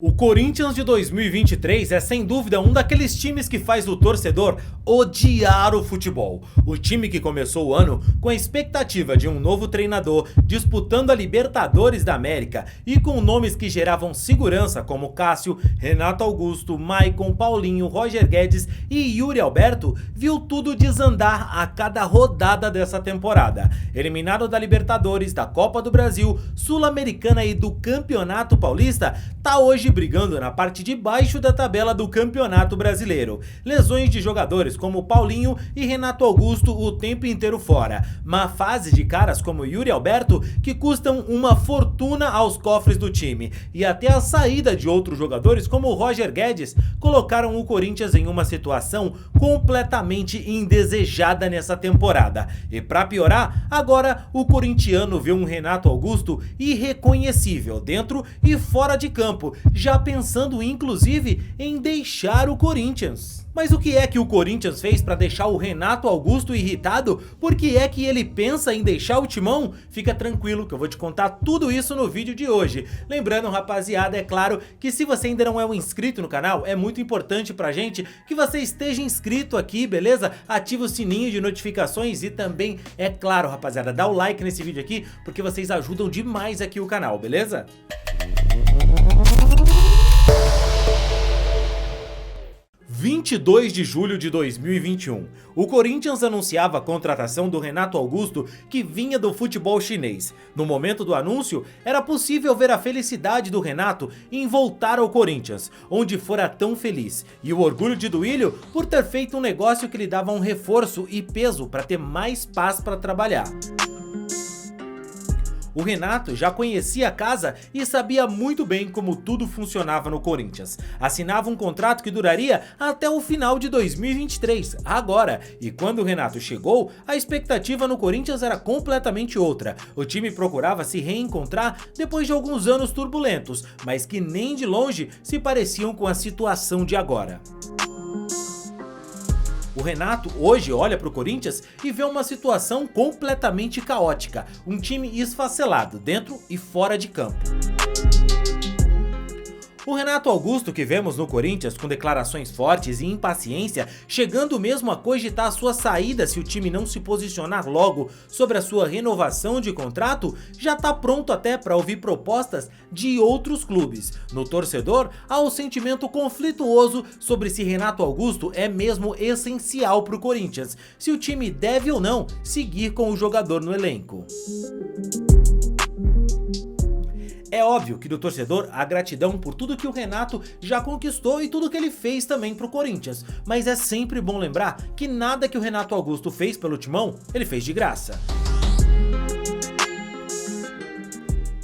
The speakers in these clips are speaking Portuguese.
O Corinthians de 2023 é sem dúvida um daqueles times que faz o torcedor odiar o futebol. O time que começou o ano com a expectativa de um novo treinador disputando a Libertadores da América e com nomes que geravam segurança como Cássio, Renato Augusto, Maicon, Paulinho, Roger Guedes e Yuri Alberto, viu tudo desandar a cada rodada dessa temporada. Eliminado da Libertadores, da Copa do Brasil, Sul-Americana e do Campeonato Paulista, tá hoje brigando na parte de baixo da tabela do Campeonato Brasileiro. Lesões de jogadores como Paulinho e Renato Augusto o tempo inteiro fora. Má fase de caras como Yuri Alberto que custam uma fortuna aos cofres do time. E até a saída de outros jogadores como Roger Guedes colocaram o Corinthians em uma situação completamente indesejada nessa temporada. E para piorar, agora o corintiano vê um Renato Augusto irreconhecível dentro e fora de campo, já pensando inclusive em deixar o Corinthians. Mas o que é que o Corinthians fez para deixar o Renato Augusto irritado? Por que é que ele pensa em deixar o timão? Fica tranquilo que eu vou te contar tudo isso no vídeo de hoje. Lembrando, rapaziada, é claro que se você ainda não é um inscrito no canal, é muito importante pra gente que você esteja inscrito aqui, beleza? Ativa o sininho de notificações e também, é claro, rapaziada, dá o like nesse vídeo aqui, porque vocês ajudam demais aqui o canal, beleza? 22 de julho de 2021, o Corinthians anunciava a contratação do Renato Augusto, que vinha do futebol chinês. No momento do anúncio, era possível ver a felicidade do Renato em voltar ao Corinthians, onde fora tão feliz, e o orgulho de Duílio por ter feito um negócio que lhe dava um reforço e peso para ter mais paz para trabalhar. O Renato já conhecia a casa e sabia muito bem como tudo funcionava no Corinthians. Assinava um contrato que duraria até o final de 2023, agora. E quando o Renato chegou, a expectativa no Corinthians era completamente outra. O time procurava se reencontrar depois de alguns anos turbulentos, mas que nem de longe se pareciam com a situação de agora. O Renato hoje olha para o Corinthians e vê uma situação completamente caótica, um time esfacelado dentro e fora de campo. O Renato Augusto que vemos no Corinthians com declarações fortes e impaciência, chegando mesmo a cogitar a sua saída se o time não se posicionar logo sobre a sua renovação de contrato, já tá pronto até para ouvir propostas de outros clubes. No torcedor, há um sentimento conflituoso sobre se Renato Augusto é mesmo essencial para o Corinthians, se o time deve ou não seguir com o jogador no elenco. É óbvio que do torcedor a gratidão por tudo que o Renato já conquistou e tudo que ele fez também pro Corinthians, mas é sempre bom lembrar que nada que o Renato Augusto fez pelo timão, ele fez de graça.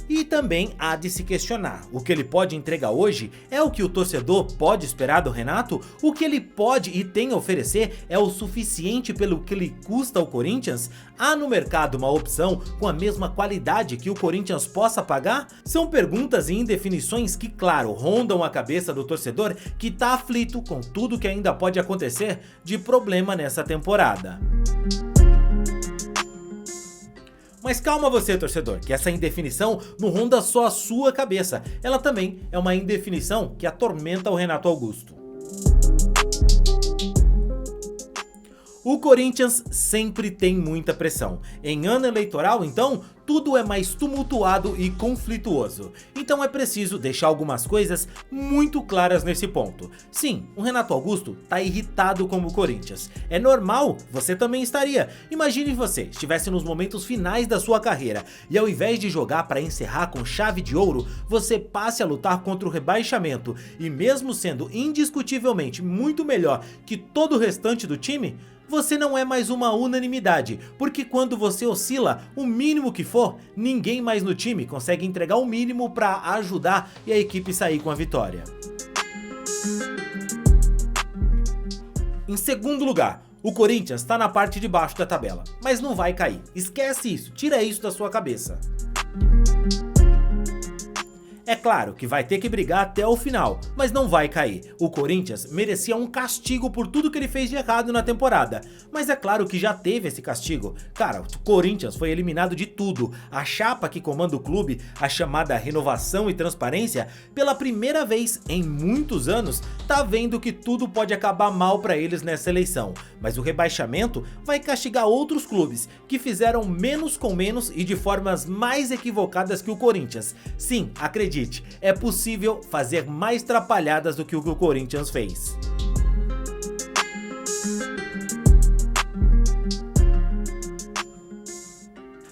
E também há de se questionar, o que ele pode entregar hoje é o que o torcedor pode esperar do Renato? O que ele pode e tem a oferecer é o suficiente pelo que lhe custa ao Corinthians? Há no mercado uma opção com a mesma qualidade que o Corinthians possa pagar? São perguntas e indefinições que, claro, rondam a cabeça do torcedor que tá aflito com tudo que ainda pode acontecer de problema nessa temporada. Mas calma você, torcedor, que essa indefinição não ronda só a sua cabeça, ela também é uma indefinição que atormenta o Renato Augusto. O Corinthians sempre tem muita pressão. Em ano eleitoral, então, tudo é mais tumultuado e conflituoso. Então é preciso deixar algumas coisas muito claras nesse ponto. Sim, o Renato Augusto tá irritado como o Corinthians. É normal, você também estaria. Imagine você estivesse nos momentos finais da sua carreira e ao invés de jogar para encerrar com chave de ouro, você passe a lutar contra o rebaixamento e mesmo sendo indiscutivelmente muito melhor que todo o restante do time, você não é mais uma unanimidade, porque quando você oscila, o mínimo que for, ninguém mais no time consegue entregar o mínimo para ajudar e a equipe sair com a vitória. Em segundo lugar, o Corinthians está na parte de baixo da tabela, mas não vai cair. Esquece isso, tira isso da sua cabeça. É claro que vai ter que brigar até o final, mas não vai cair. O Corinthians merecia um castigo por tudo que ele fez de errado na temporada, mas é claro que já teve esse castigo. Cara, o Corinthians foi eliminado de tudo. A chapa que comanda o clube, a chamada renovação e transparência, pela primeira vez em muitos anos, tá vendo que tudo pode acabar mal pra eles nessa eleição. Mas o rebaixamento vai castigar outros clubes que fizeram menos com menos e de formas mais equivocadas que o Corinthians. Sim, acredite, é possível fazer mais trapalhadas do que o que o Corinthians fez.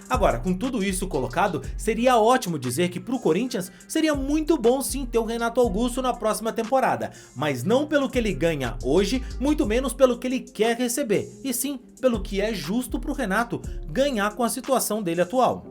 Agora, com tudo isso colocado, seria ótimo dizer que pro Corinthians seria muito bom sim ter o Renato Augusto na próxima temporada, mas não pelo que ele ganha hoje, muito menos pelo que ele quer receber, e sim pelo que é justo pro Renato ganhar com a situação dele atual.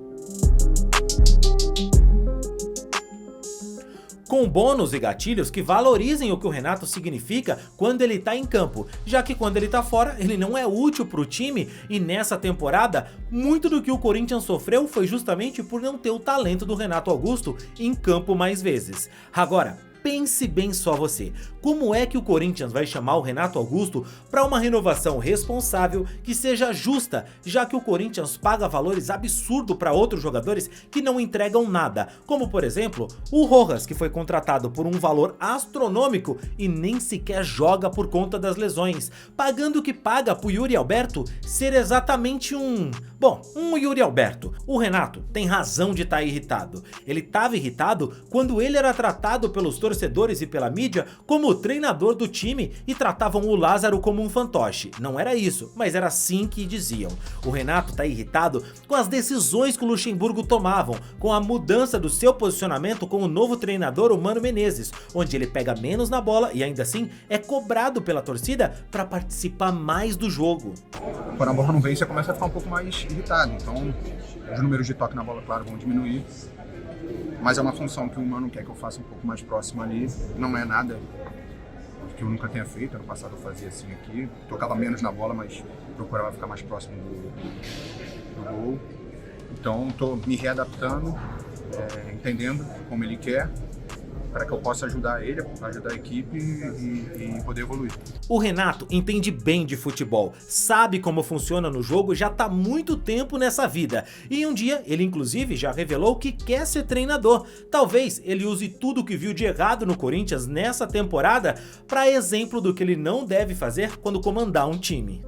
Com bônus e gatilhos que valorizem o que o Renato significa quando ele tá em campo, já que quando ele tá fora ele não é útil pro time, e nessa temporada muito do que o Corinthians sofreu foi justamente por não ter o talento do Renato Augusto em campo mais vezes. Agora, pense bem só você, como é que o Corinthians vai chamar o Renato Augusto para uma renovação responsável que seja justa, já que o Corinthians paga valores absurdos para outros jogadores que não entregam nada, como por exemplo o Rojas, que foi contratado por um valor astronômico e nem sequer joga por conta das lesões, pagando o que paga pro Yuri Alberto ser exatamente um Yuri Alberto. O Renato tem razão de estar irritado. Ele estava irritado quando ele era tratado pelos torcedores e pela mídia como o treinador do time e tratavam o Lázaro como um fantoche. Não era isso, mas era assim que diziam. O Renato tá irritado com as decisões que o Luxemburgo tomavam, com a mudança do seu posicionamento com o novo treinador, o Mano Menezes, onde ele pega menos na bola e ainda assim é cobrado pela torcida para participar mais do jogo. Quando a bola não vem, você começa a ficar um pouco mais irritado, então os números de toque na bola, claro, vão diminuir. Mas é uma função que o Mano quer que eu faça um pouco mais próximo ali. Não é nada que eu nunca tenha feito. Ano passado eu fazia assim aqui. Tocava menos na bola, mas procurava ficar mais próximo do gol. Então estou me readaptando, entendendo como ele quer, para que eu possa ajudar ele, ajudar a equipe e poder evoluir. O Renato entende bem de futebol, sabe como funciona no jogo, já tá há muito tempo nessa vida. E um dia ele inclusive já revelou que quer ser treinador. Talvez ele use tudo que viu de errado no Corinthians nessa temporada para exemplo do que ele não deve fazer quando comandar um time.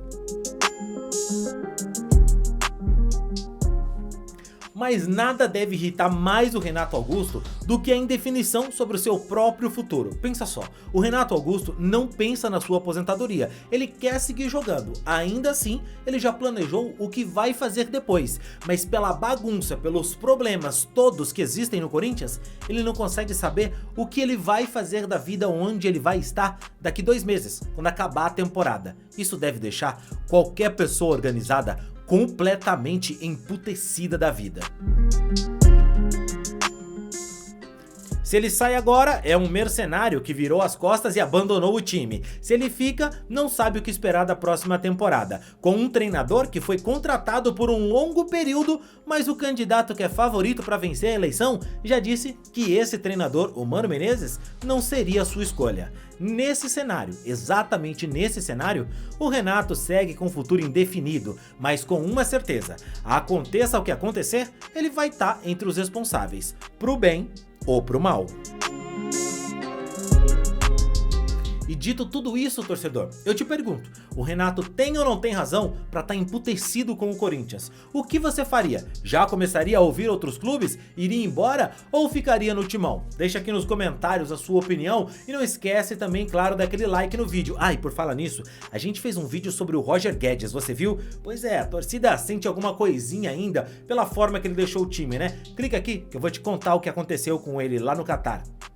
Mas nada deve irritar mais o Renato Augusto do que a indefinição sobre o seu próprio futuro. Pensa só, o Renato Augusto não pensa na sua aposentadoria, ele quer seguir jogando. Ainda assim, ele já planejou o que vai fazer depois, mas pela bagunça, pelos problemas todos que existem no Corinthians, ele não consegue saber o que ele vai fazer da vida, onde ele vai estar daqui 2 meses, quando acabar a temporada. Isso deve deixar qualquer pessoa organizada completamente emputecida da vida. Se ele sai agora, é um mercenário que virou as costas e abandonou o time. Se ele fica, não sabe o que esperar da próxima temporada, com um treinador que foi contratado por um longo período, mas o candidato que é favorito para vencer a eleição já disse que esse treinador, o Mano Menezes, não seria a sua escolha. Nesse cenário, exatamente nesse cenário, o Renato segue com um futuro indefinido, mas com uma certeza: aconteça o que acontecer, ele vai estar entre os responsáveis, pro bem ou pro mal. E dito tudo isso, torcedor, eu te pergunto, o Renato tem ou não tem razão para estar emputecido com o Corinthians? O que você faria? Já começaria a ouvir outros clubes? Iria embora ou ficaria no timão? Deixa aqui nos comentários a sua opinião e não esquece também, claro, daquele like no vídeo. Ah, e por falar nisso, a gente fez um vídeo sobre o Roger Guedes, você viu? Pois é, a torcida sente alguma coisinha ainda pela forma que ele deixou o time, né? Clica aqui que eu vou te contar o que aconteceu com ele lá no Catar.